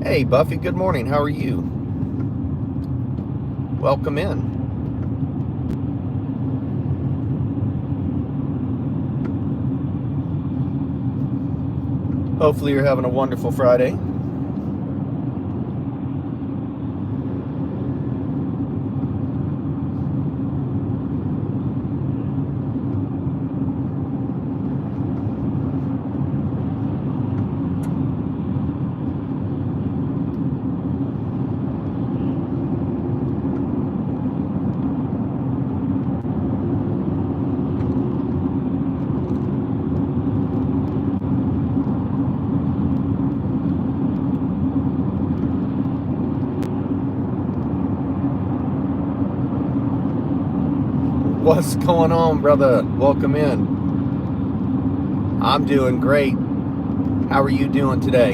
Hey, Buffy, good morning. How are you? Welcome in. Hopefully you're having a wonderful Friday. What's going on, brother? Welcome in. I'm doing great. How are you doing today?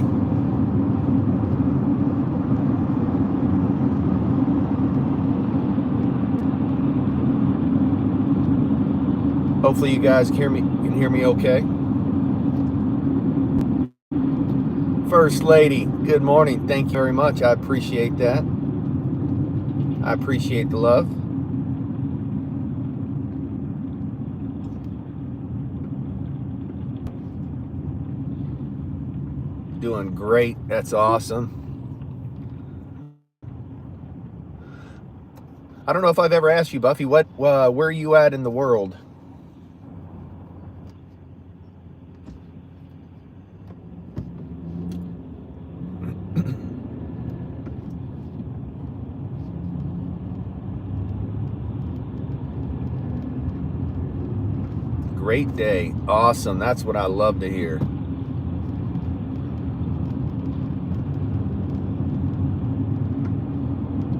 Hopefully you guys can hear me okay. First Lady, good morning. Thank you very much. I appreciate that. I appreciate the love. Doing great. That's awesome. I don't know if I've ever asked you, Buffy, where are you at in the world? Great day. Awesome. That's what I love to hear.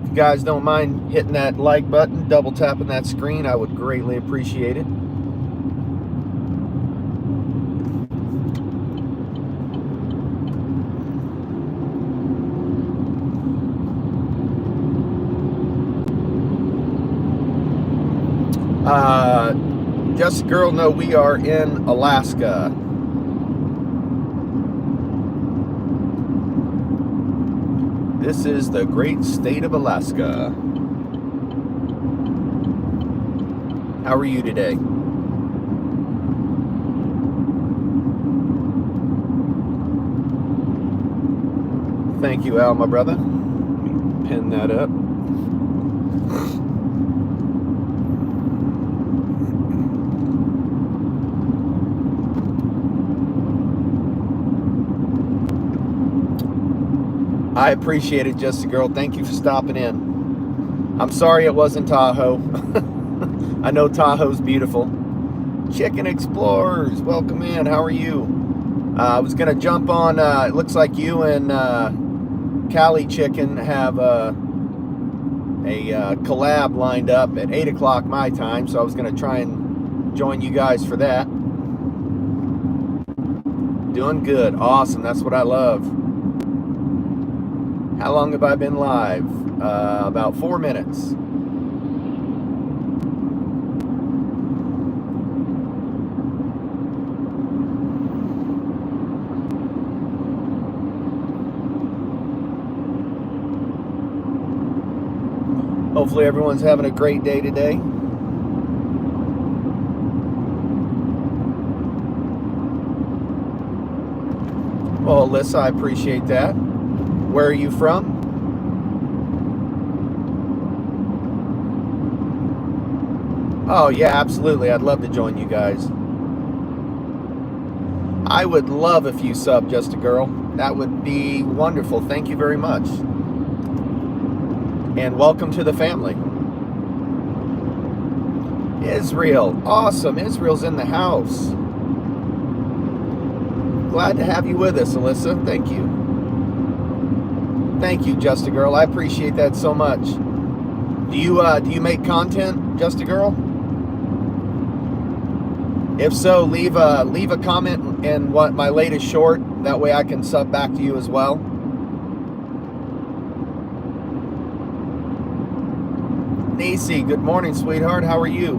If you guys don't mind hitting that like button, double tapping that screen, I would greatly appreciate it. Just girl, no, we are in Alaska. This is the great state of Alaska. How are you today? Thank you, Al, my brother. Let me pin that up. I appreciate it, Just a Girl. Thank you for stopping in. I'm sorry it wasn't Tahoe. I know Tahoe's beautiful. Chicken Explorers, welcome in. How are you? I was going to jump on, it looks like you and Cali Chicken have a collab lined up at 8 o'clock my time, so I was going to try and join you guys for that. Doing good. Awesome. That's what I love. How long have I been live? About 4 minutes. Hopefully everyone's having a great day today. Well, Alyssa, I appreciate that. Where are you from? Oh, yeah, absolutely. I'd love to join you guys. I would love if you sub, Just a Girl. That would be wonderful. Thank you very much. And welcome to the family. Israel. Awesome. Israel's in the house. Glad to have you with us, Alyssa. Thank you. Thank you, Just a Girl. I appreciate that so much. Do you make content, Just a Girl? If so, leave a comment in what my latest short. That way I can sub back to you as well. Nisi, good morning, sweetheart. How are you?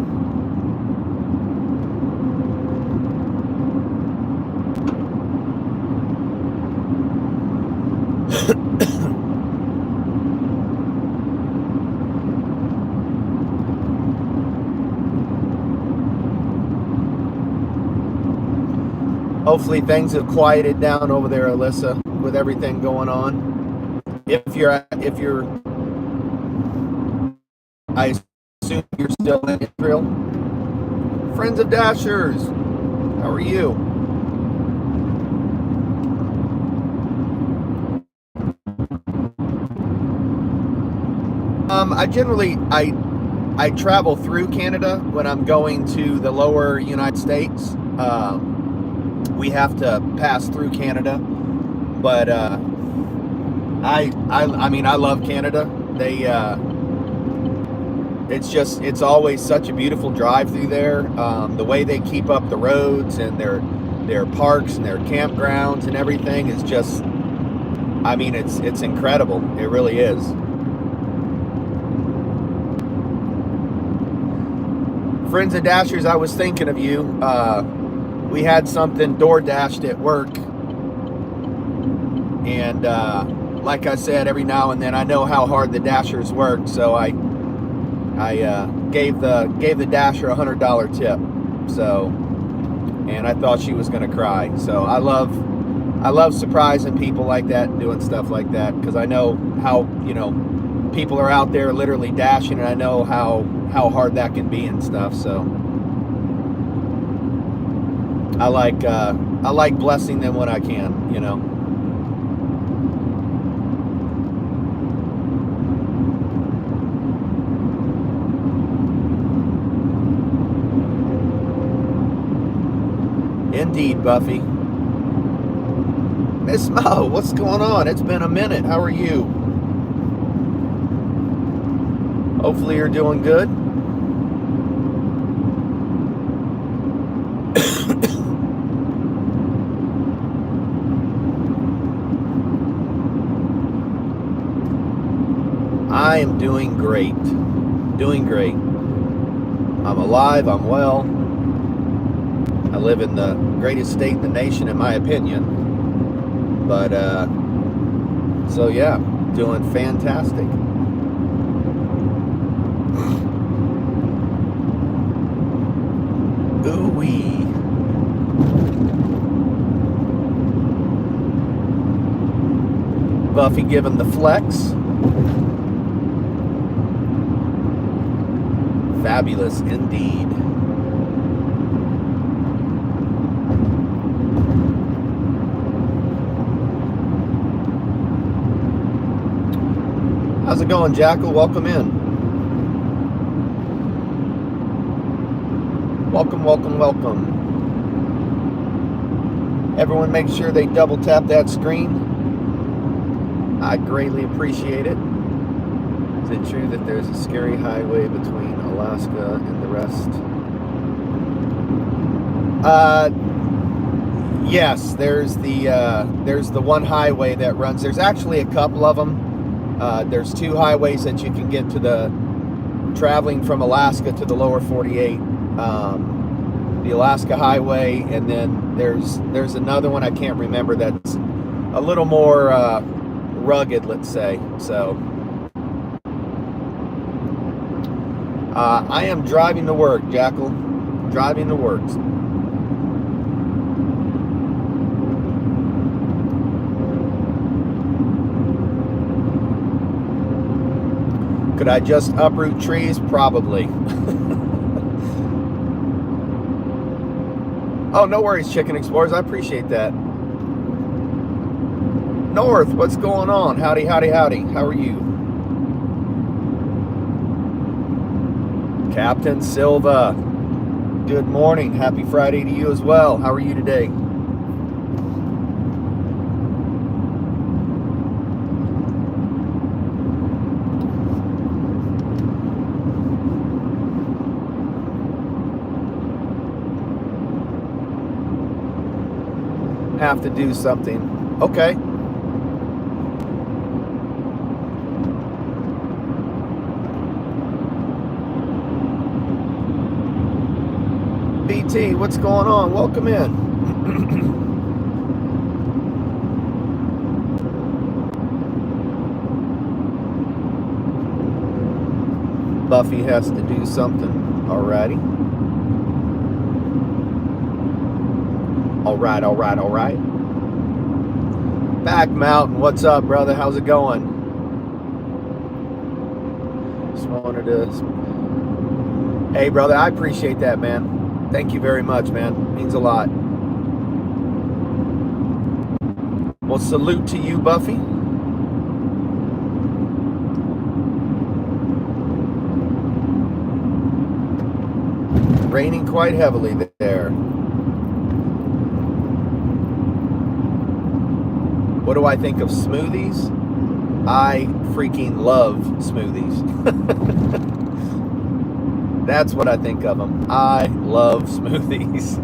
Hopefully things have quieted down over there, Alyssa, with everything going on. If you're, I assume you're still in Israel. Friends of Dashers, how are you? I travel through Canada when I'm going to the lower United States. We have to pass through Canada, but I mean I love Canada. It's always such a beautiful drive through there. The way they keep up the roads and their parks and their campgrounds and everything is just, I mean, it's incredible. It really is. Friends of Dashers, I was thinking of you. We had something door dashed at work, and like I said, every now and then I know how hard the Dashers work, so I gave the Dasher $100 tip. So, and I thought she was gonna cry. So I love surprising people like that and doing stuff like that, because I know how, you know, people are out there literally dashing, and I know how hard that can be and stuff. So I like blessing them when I can, you know. Indeed, Buffy. Miss Mo, what's going on? It's been a minute. How are you? Hopefully you're doing good. I am doing great. Doing great. I'm alive, I'm well. I live in the greatest state in the nation, in my opinion. But, so yeah, doing fantastic. Ooh-wee. Buffy giving the flex. Fabulous indeed. How's it going, Jackal? Welcome in. Welcome, welcome, welcome. Everyone make sure they double tap that screen. I greatly appreciate it. Is it true that there's a scary highway between Alaska and the rest? Yes, there's the one highway that runs. There's actually a couple of them. There's two highways that you can get to the traveling from Alaska to the lower 48. The Alaska Highway, and then there's another one I can't remember that's a little more rugged, let's say. So I am driving to work, Jackal. Driving to work. Could I just uproot trees? Probably. Oh, no worries, Chicken Explorers. I appreciate that. North, what's going on? Howdy, howdy, howdy. How are you? Captain Silva, good morning. Happy Friday to you as well. How are you today? Have to do something. Okay. T, what's going on? Welcome in. Buffy has to do something. Alrighty. All right. Back Mountain, what's up, brother? How's it going? Just wanted to... Hey, brother, I appreciate that, man. Thank you very much, man. It means a lot. Well, salute to you, Buffy. Raining quite heavily there. What do I think of smoothies? I freaking love smoothies. That's what I think of them. I love smoothies.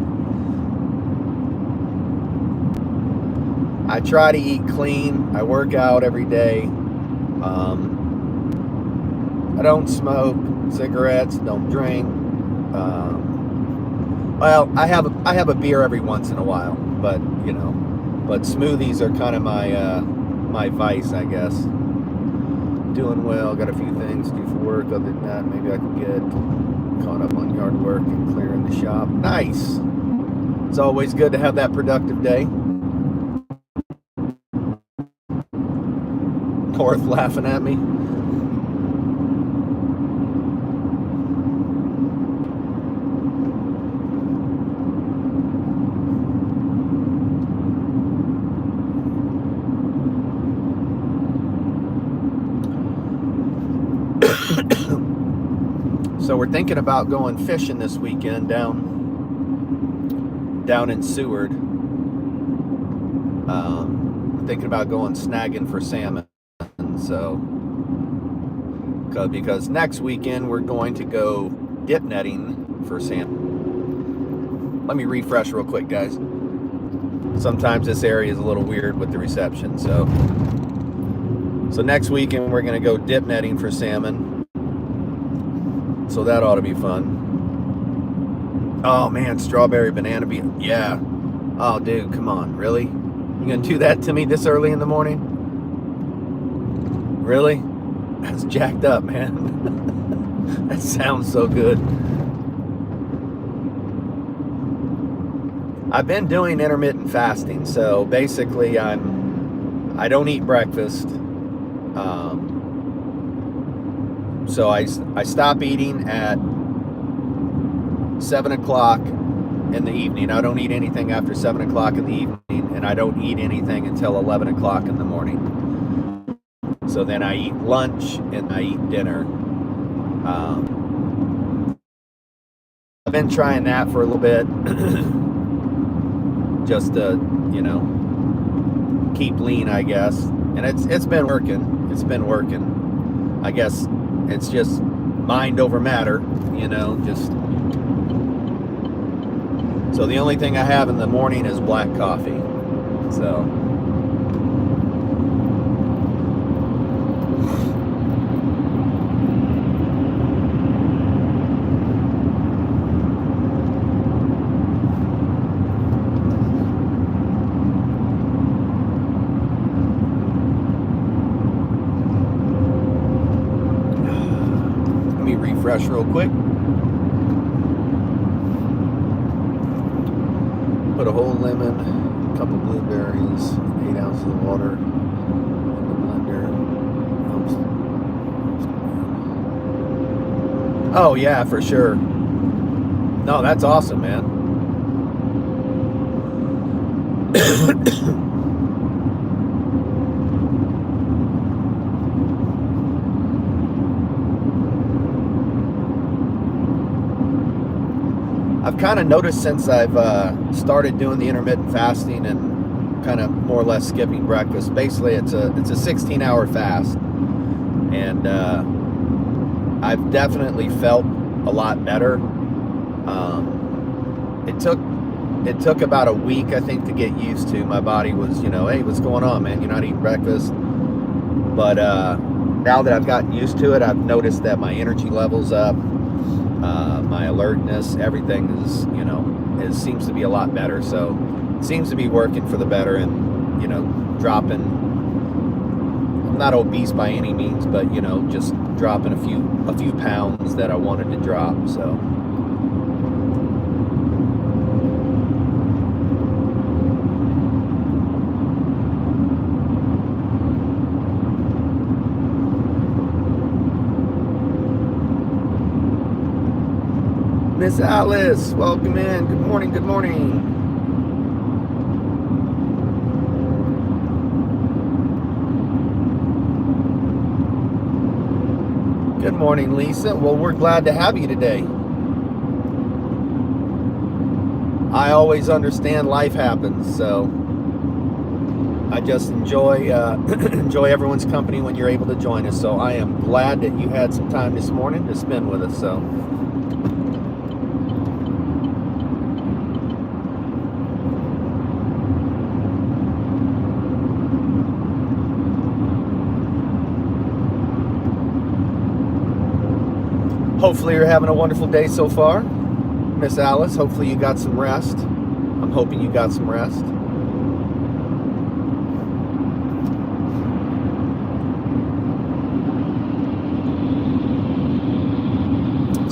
I try to eat clean. I work out every day. I don't smoke cigarettes, don't drink. Well, I have a beer every once in a while, but you know, but smoothies are kind of my vice, I guess. Doing well, got a few things to do for work. Other than that, maybe I can get caught up on yard work and clearing the shop. Nice. It's always good to have that productive day. North laughing at me. So we're thinking about going fishing this weekend down in Seward. Thinking about going snagging for salmon. So, because next weekend we're going to go dip netting for salmon. Let me refresh real quick, guys. Sometimes this area is a little weird with the reception. So next weekend we're going to go dip netting for salmon. So that ought to be fun. Oh man, strawberry banana bean. Yeah. Oh dude, come on. Really? You gonna do that to me this early in the morning? Really? That's jacked up, man. That sounds so good. I've been doing intermittent fasting. So basically I don't eat breakfast. So I stop eating at 7 o'clock in the evening. I don't eat anything after 7 o'clock in the evening, and I don't eat anything until 11 o'clock in the morning. So then I eat lunch and I eat dinner. I've been trying that for a little bit, just to, you know, keep lean, I guess. And it's been working. It's been working. I guess it's just mind over matter, you know, just. So the only thing I have in the morning is black coffee. So. Refresh real quick. Put a whole lemon, a couple blueberries, 8 ounces of water in the blender. Oh yeah, for sure. No, that's awesome, man. I've kind of noticed since I've started doing the intermittent fasting and kind of more or less skipping breakfast. Basically, it's a 16-hour fast, and I've definitely felt a lot better. It took about a week, I think, to get used to. My body was, you know, hey, what's going on, man? You're not eating breakfast. But now that I've gotten used to it, I've noticed that my energy level's up. My alertness, everything is, you know, seems to be a lot better. So it seems to be working for the better, and dropping. I'm not obese by any means, but just dropping a few pounds that I wanted to drop. So. Miss Alice, welcome in. Good morning, good morning. Good morning, Lisa. Well, we're glad to have you today. I always understand life happens, so I just enjoy enjoy everyone's company when you're able to join us. So I am glad that you had some time this morning to spend with us. So. Hopefully you're having a wonderful day so far, Miss Alice. Hopefully you got some rest. I'm hoping you got some rest.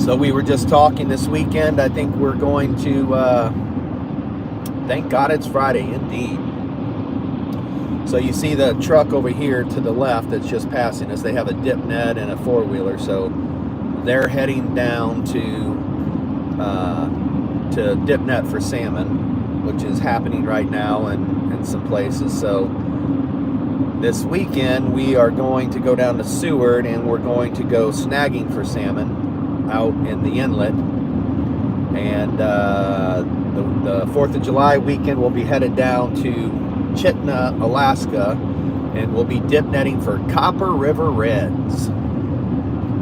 So we were just talking this weekend. I think we're going to, thank God it's Friday, indeed. So you see the truck over here to the left that's just passing us. They have a dip net and a four-wheeler, so they're heading down to dip net for salmon, which is happening right now in some places. So this weekend we are going to go down to Seward, and we're going to go snagging for salmon out in the inlet. And the 4th of July weekend we'll be headed down to Chitina, Alaska, and we'll be dip netting for Copper River Reds.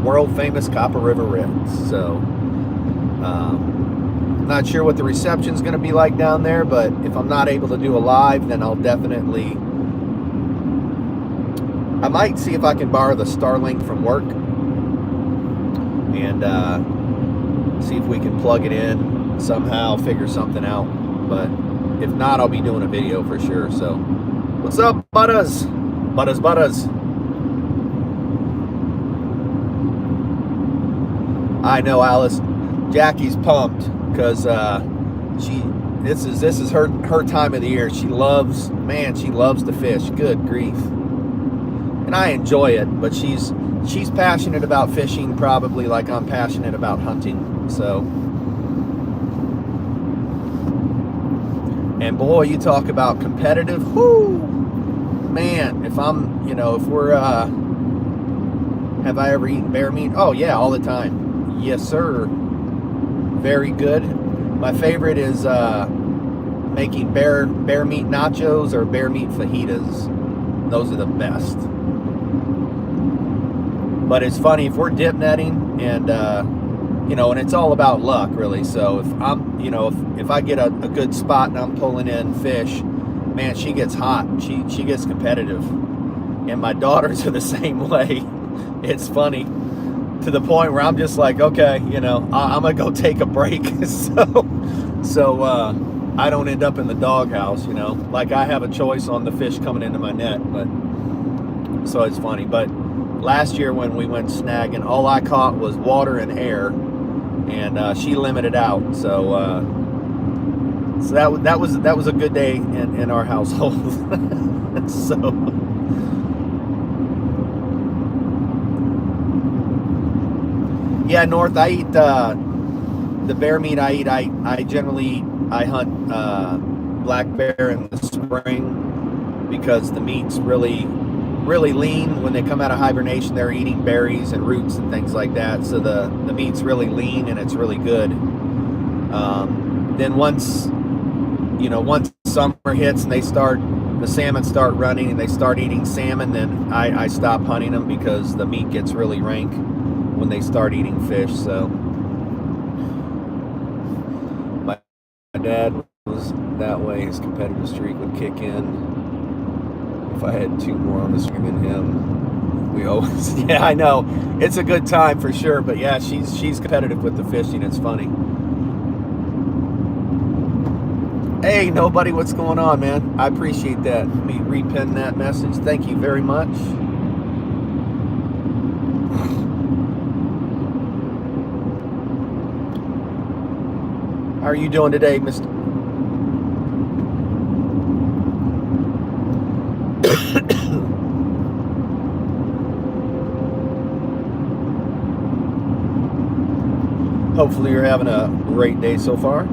World famous Copper River Reds. So not sure what the reception's going to be like down there, but if I'm not able to do a live, then I'll definitely, I might see if I can borrow the Starlink from work and see if we can plug it in somehow, figure something out. But if not, I'll be doing a video for sure. So what's up, Butters? Butters. I know, Alice. Jackie's pumped because this is her time of the year. She loves to fish. Good grief. And I enjoy it, but she's passionate about fishing, probably like I'm passionate about hunting. So, and boy, you talk about competitive. Whoo, man! If we're have I ever eaten bear meat? Oh yeah, all the time. Yes, sir. Very good. My favorite is making bear meat nachos or bear meat fajitas. Those are the best. But it's funny, if we're dip netting and and it's all about luck, really. So if I'm, if I get a good spot and I'm pulling in fish, man, she gets hot. She gets competitive. And my daughters are the same way. It's funny. To the point where I'm just like, okay, I'm gonna go take a break, so I don't end up in the doghouse, like I have a choice on the fish coming into my net. But so it's funny. But last year when we went snagging, all I caught was water and air, and she limited out. So that was a good day in our household. So. Yeah, North, I eat the bear meat I eat. I generally hunt black bear in the spring because the meat's really lean. When they come out of hibernation, they're eating berries and roots and things like that. So the meat's really lean and it's really good. Then once summer hits and the salmon start running and they start eating salmon, then I stop hunting them because the meat gets really rank when they start eating fish. So my dad was that way. His competitive streak would kick in. If I had two more on the stream than him, we always, yeah, I know, it's a good time for sure. But yeah, she's competitive with the fishing. It's funny. Hey, nobody, what's going on, man? I appreciate that. Let me repin that message. Thank you very much. How are you doing today, Mr.? Hopefully you're having a great day so far.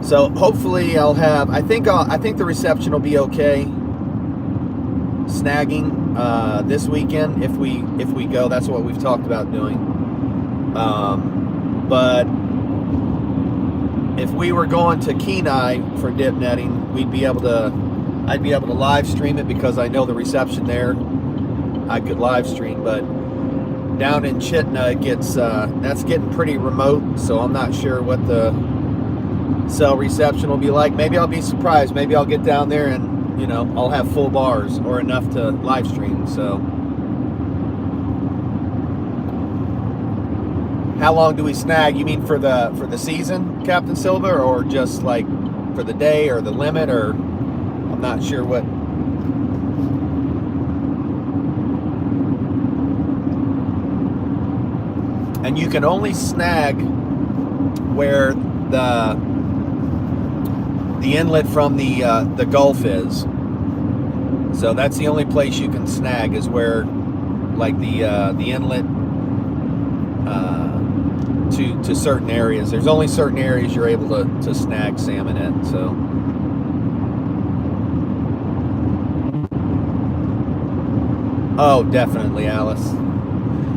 So hopefully I'll have. I think the reception will be okay. Snagging this weekend if we go. That's what we've talked about doing. But if we were going to Kenai for dip netting, I'd be able to live stream it because I know the reception there. I could live stream, but down in Chitna it gets that's getting pretty remote, so I'm not sure what the cell reception will be like. Maybe I'll be surprised. Maybe I'll get down there and, you know, I'll have full bars or enough to live stream. So how long do we snag? You mean for the season, Captain Silva, or just like for the day or the limit, or I'm not sure what. And you can only snag where the inlet from the Gulf is. So that's the only place you can snag, is where like the inlet to certain areas. There's only certain areas you're able to snag salmon at. So oh, definitely, Alice.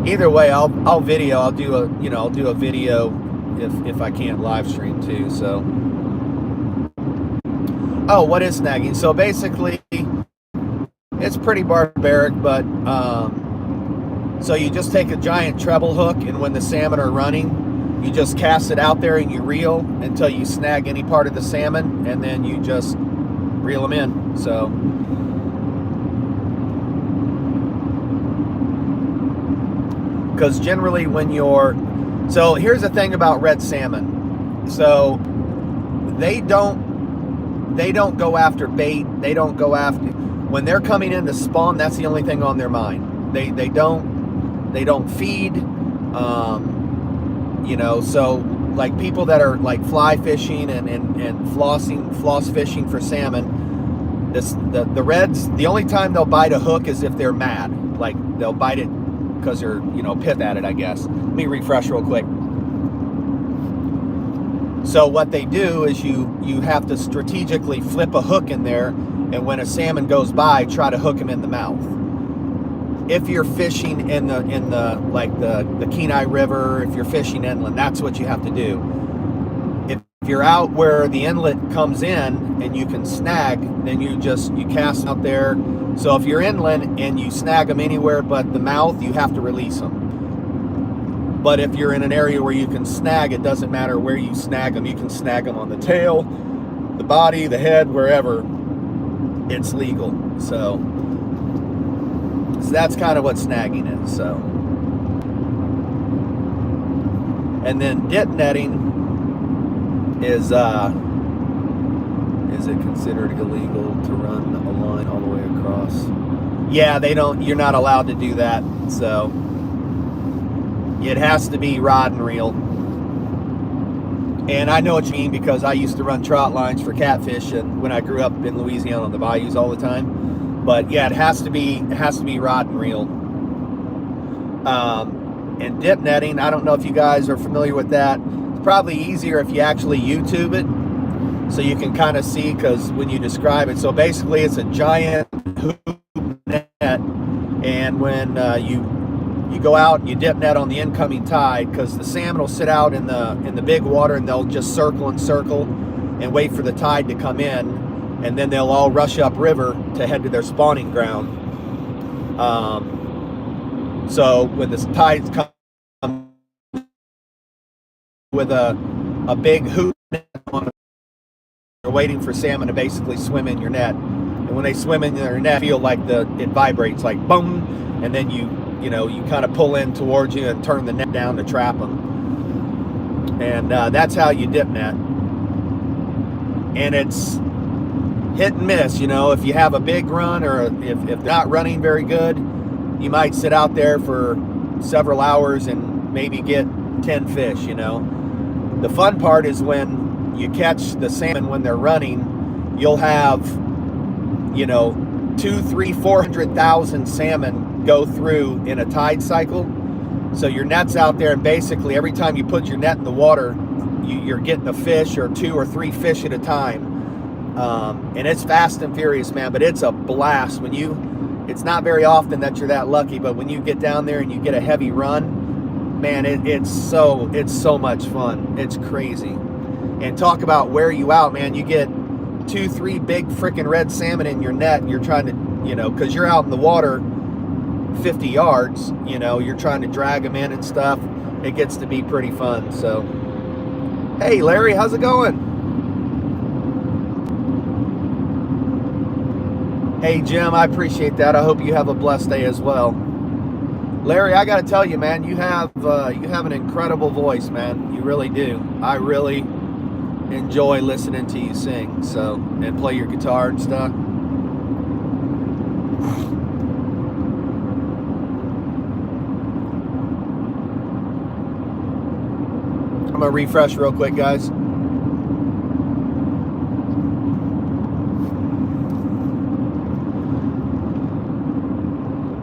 Either way, I'll video. I'll do a video if I can't live stream too. So oh, what is snagging? So basically, it's pretty barbaric, but so you just take a giant treble hook, and when the salmon are running, you just cast it out there and you reel until you snag any part of the salmon, and then you just reel them in. So because generally when you're, so here's the thing about red salmon. So they don't go after bait. They don't go after, when they're coming in to spawn, that's the only thing on their mind. They don't feed, you know. So like people that are like fly fishing and floss fishing for salmon, the reds, the only time they'll bite a hook is if they're mad. Like they'll bite it because they're, you know, pissed at it, I guess. Let me refresh real quick. So what they do is you have to strategically flip a hook in there, and when a salmon goes by, try to hook him in the mouth. If you're fishing in the like the Kenai River, if you're fishing inland, that's what you have to do. If you're out where the inlet comes in and you can snag, then you cast out there. So if you're inland and you snag them anywhere but the mouth, you have to release them. But if you're in an area where you can snag, it doesn't matter where you snag them. You can snag them on the tail, the body, the head, wherever. It's legal. So that's kind of what snagging is. So, and then dip netting is it considered illegal to run a line all the way across? Yeah, you're not allowed to do that. So it has to be rod and reel. And I know what you mean, because I used to run trout lines for catfish, and when I grew up in Louisiana on the bayous all the time. But yeah, it has to be rod and reel. And dip netting, I don't know if you guys are familiar with that. It's probably easier if you actually YouTube it, so you can kind of see, because when you describe it, so basically it's a giant hoop net, and when you go out and you dip net on the incoming tide, because the salmon will sit out in the big water, and they'll just circle and circle and wait for the tide to come in, and then they'll all rush up river to head to their spawning ground. So when the tides come with a big hoop net on it, you're waiting for salmon to basically swim in your net, and when they swim in their net, feel like it vibrates like boom, and then you you know, you kind of pull in towards you and turn the net down to trap them. And that's how you dip net. And it's hit and miss, you know. If you have a big run, or if not running very good, you might sit out there for several hours and maybe get 10 fish, you know. The fun part is when you catch the salmon when they're running, you'll have, you know, 200,000, 300,000, 400,000 salmon go through in a tide cycle. So your net's out there, and basically every time you put your net in the water, you're getting a fish or 2 or 3 fish at a time. And it's fast and furious, man, but it's a blast. It's not very often that you're that lucky, but when you get down there and you get a heavy run, man, it's so much fun. It's crazy. And talk about wear you out, man. You get 2, 3 big freaking red salmon in your net, and you're trying to, you know, because you're out in the water 50 yards, you know, you're trying to drag them in and stuff. It gets to be pretty fun. So, hey, Larry, how's it going? Hey, Jim, I appreciate that. I hope you have a blessed day as well. Larry, I got to tell you, man, you have an incredible voice, man. You really do. I really enjoy listening to you sing, so, and play your guitar and stuff. I'm gonna refresh real quick, guys.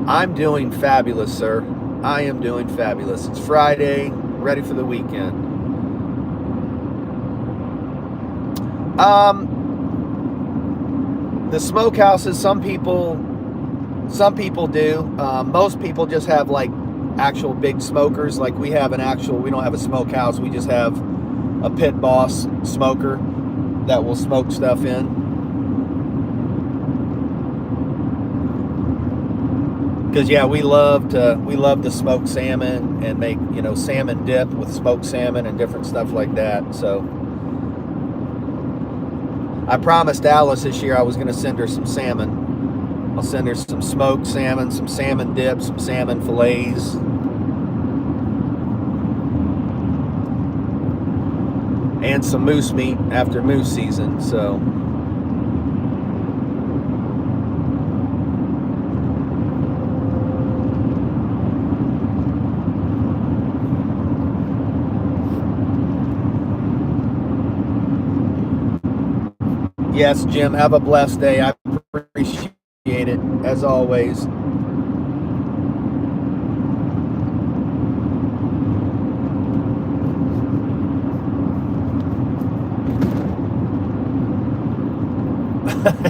I'm doing fabulous, sir. I am doing fabulous. It's Friday, ready for the weekend. The smokehouses, some people do. Most people just have like actual big smokers. Like we don't have a smokehouse. We just have a Pit Boss smoker that will smoke stuff in. Because yeah, we love to smoke salmon and make, you know, salmon dip with smoked salmon and different stuff like that. So I promised Alice this year I was going to send her some salmon. I'll send her some smoked salmon, some salmon dip, some salmon fillets. And some moose meat after moose season. So yes, Jim, have a blessed day. I appreciate it, as always.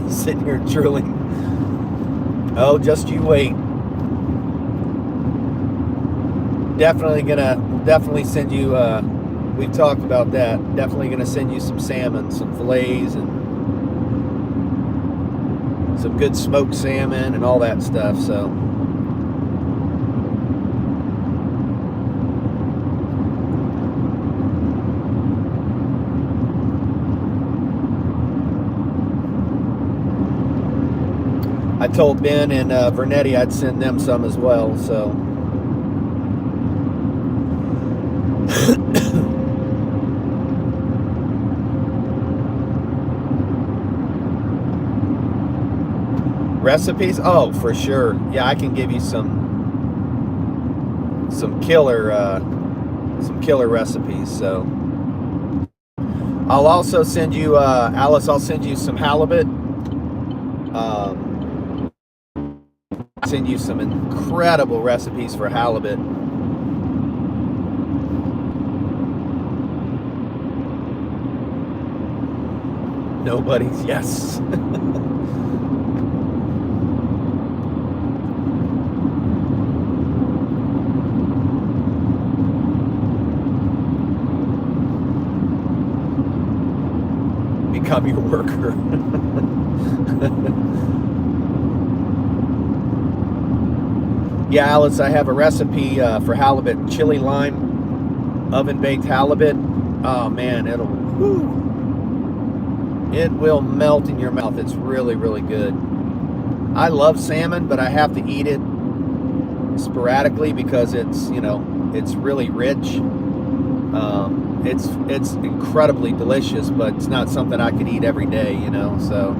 Sitting here drooling. Oh, just you wait. Definitely send you, we've talked about that. Definitely gonna send you some salmon, some fillets, and some good smoked salmon and all that stuff. So I told Ben and Vernetti I'd send them some as well. So recipes? Oh, for sure. Yeah, I can give you some killer recipes. So I'll also send you, Alice, I'll send you some halibut. Send you some incredible recipes for halibut. Nobody's, yes. Become your worker. Yeah, Alice, I have a recipe for halibut, chili lime, oven baked halibut. Oh man, it will melt in your mouth. It's really, really good. I love salmon, but I have to eat it sporadically because it's, you know, it's really rich. It's incredibly delicious, but it's not something I could eat every day, you know, so.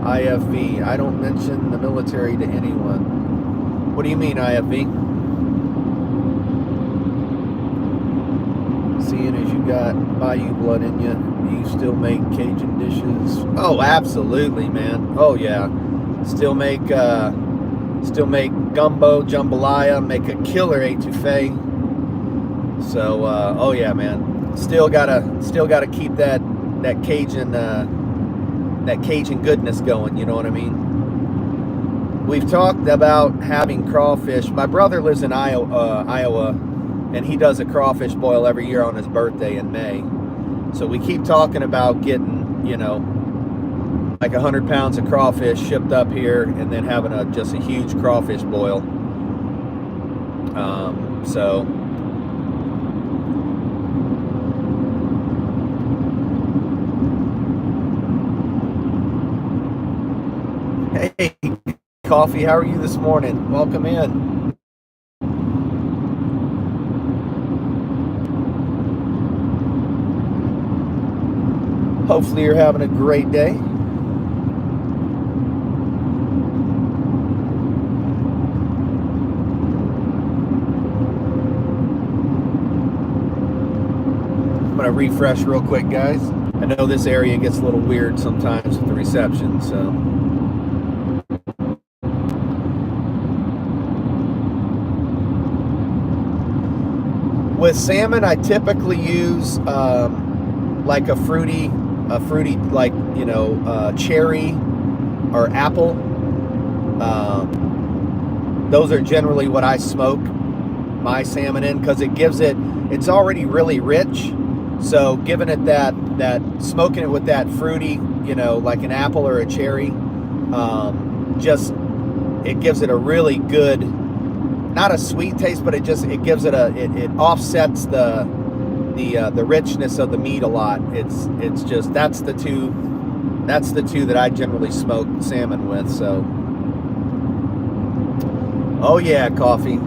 IFV, I don't mention the military to anyone. What do you mean, IFV? Seeing as you got Bayou blood in you, do you still make Cajun dishes? Oh, absolutely, man. Oh, yeah. Still make gumbo, jambalaya, make a killer etouffee. So, oh yeah, man. Still gotta keep that Cajun goodness going. You know what I mean? We've talked about having crawfish. My brother lives in Iowa, and he does a crawfish boil every year on his birthday in May. So we keep talking about getting, you know, like 100 pounds of crawfish shipped up here, and then having just a huge crawfish boil. So hey, Coffee, how are you this morning? Welcome in. Hopefully you're having a great day. I'm gonna refresh real quick, guys. I know this area gets a little weird sometimes with the reception, so. With salmon, I typically use like a fruity, like, you know, cherry or apple. Those are generally what I smoke my salmon in, because it gives it's already really rich. So giving it that smoking it with that fruity, you know, like an apple or a cherry, it gives it a really good, not a sweet taste, but it gives it it offsets the richness of the meat a lot. It's just that's the two that I generally smoke salmon with. So, oh yeah, Coffee.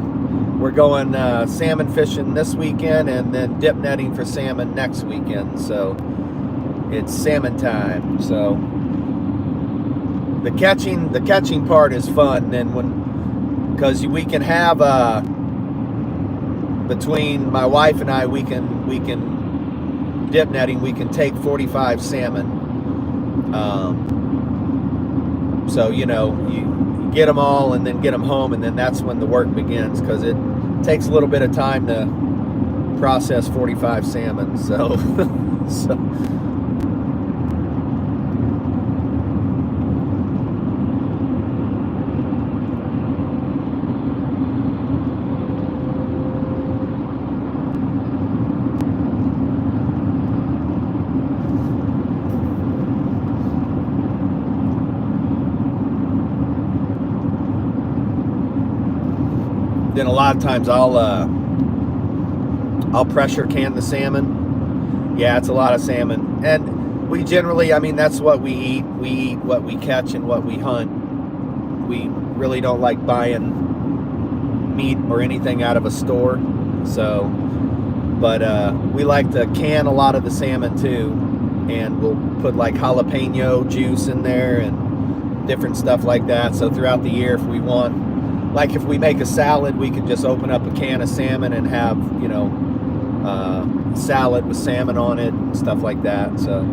We're going salmon fishing this weekend, and then dip netting for salmon next weekend. So it's salmon time. So the catching part is fun. Then because we can have between my wife and I, we can dip netting. We can take 45 salmon. So, you know, you get them all and then get them home, and then that's when the work begins, because it takes a little bit of time to process 45 salmon. So, then a lot of times I'll pressure can the salmon. Yeah, it's a lot of salmon. And we generally, I mean, that's what we eat. We eat what we catch and what we hunt. We really don't like buying meat or anything out of a store. So, but we like to can a lot of the salmon too. And we'll put like jalapeno juice in there and different stuff like that. So throughout the year, if we want, like if we make a salad, we can just open up a can of salmon and have, you know, salad with salmon on it and stuff like that. So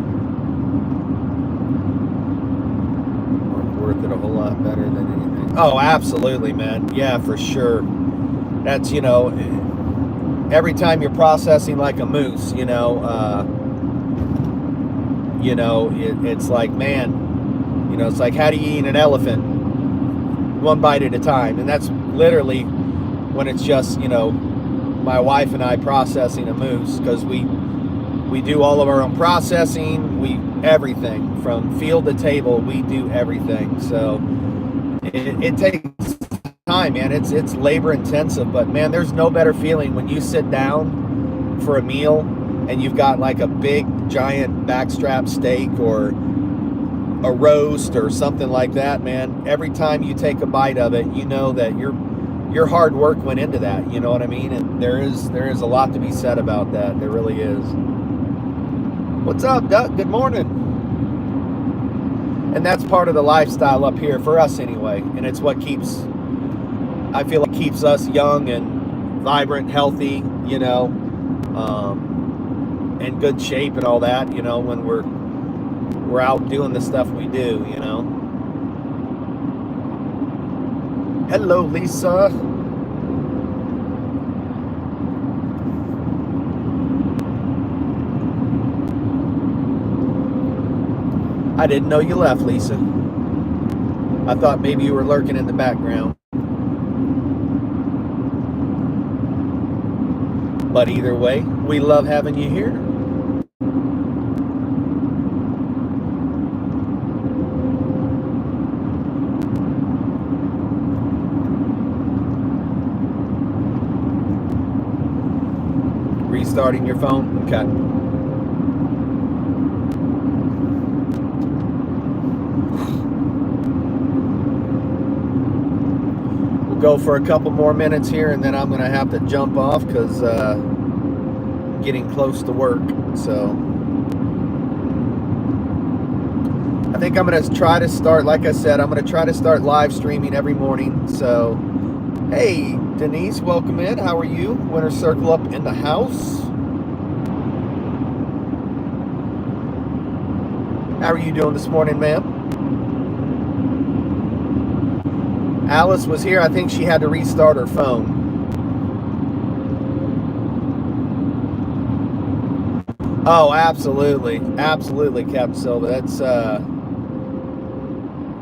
worth it a whole lot better than anything. Oh, absolutely, man. Yeah, for sure. That's, you know, every time you're processing like a moose, you know, it's like, man, you know, it's like, how do you eat an elephant? One bite at a time. And that's literally when it's just, you know, my wife and I processing a moose, because we do all of our own processing, everything from field to table, we do everything. So it takes time, man. It's labor intensive, but man, there's no better feeling when you sit down for a meal and you've got like a big giant backstrap steak, or a roast or something like that, man, every time you take a bite of it, you know that your hard work went into that, you know what I mean? And there is a lot to be said about that. There really is. What's up, Duck? Good morning. And that's part of the lifestyle up here for us anyway. And it's what I feel like keeps us young and vibrant, healthy, you know, in good shape and all that, you know, when we're out doing the stuff we do, you know. Hello, Lisa. I didn't know you left, Lisa. I thought maybe you were lurking in the background. But either way, we love having you here. Restarting your phone? Okay. We'll go for a couple more minutes here, and then I'm going to have to jump off because getting close to work. So I think I'm going to try to start, like I said, I'm going to try to start live streaming every morning. So, hey, Denise, welcome in. How are you? Winter Circle up in the house. How are you doing this morning, ma'am? Alice was here. I think she had to restart her phone. Oh, absolutely. Absolutely, Captain Silva. That's,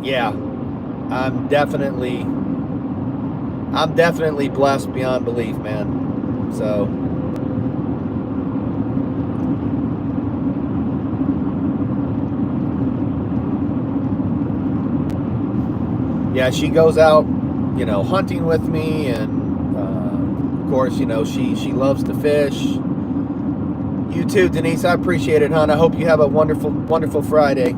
yeah. I'm definitely blessed beyond belief, man. So, yeah, she goes out, you know, hunting with me, and of course, you know, she loves to fish. You too, Denise. I appreciate it, hon. I hope you have a wonderful, wonderful Friday.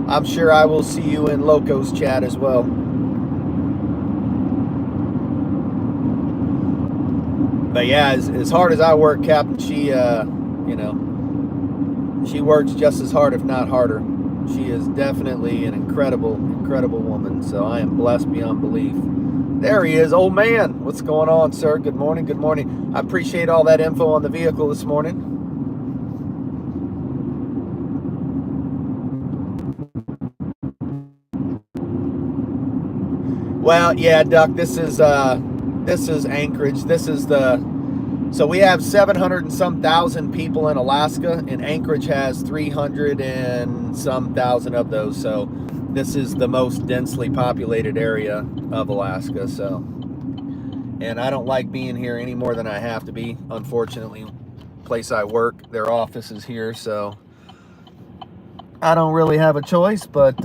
I'm sure I will see you in Loco's chat as well. But yeah, as hard as I work, Captain, she, you know, she works just as hard, if not harder. She is definitely an incredible, incredible woman. So I am blessed beyond belief. There he is, old man. What's going on, sir? Good morning, good morning. I appreciate all that info on the vehicle this morning. Well, yeah, Duck, this is Anchorage. This is so we have 700 and some thousand people in Alaska, and Anchorage has 300 and some thousand of those. So this is the most densely populated area of Alaska. So, and I don't like being here any more than I have to be. Unfortunately, place I work, their office is here, so I don't really have a choice. But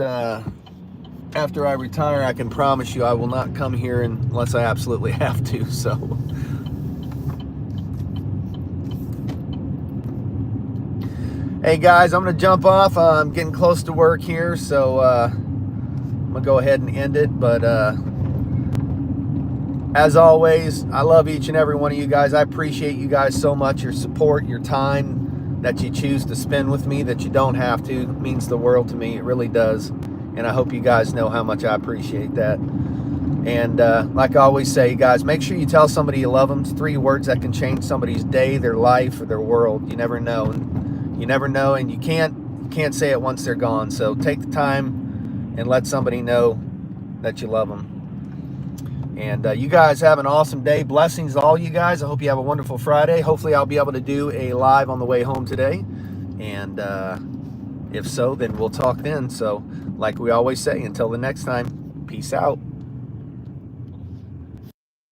after I retire, I can promise you I will not come here unless I absolutely have to. So, hey guys, I'm gonna jump off. I'm getting close to work here, so I'm gonna go ahead and end it. But as always, I love each and every one of you guys. I appreciate you guys so much. Your support, your time that you choose to spend with me, that you don't have to, it means the world to me. It really does. And I hope you guys know how much I appreciate that. And like I always say, guys, make sure you tell somebody you love them. It's 3 words that can change somebody's day, their life, or their world. You never know. You never know, and you can't say it once they're gone. So take the time and let somebody know that you love them. And you guys have an awesome day. Blessings to all you guys. I hope you have a wonderful Friday. Hopefully I'll be able to do a live on the way home today. And if so, then we'll talk then. So like we always say, until the next time, peace out.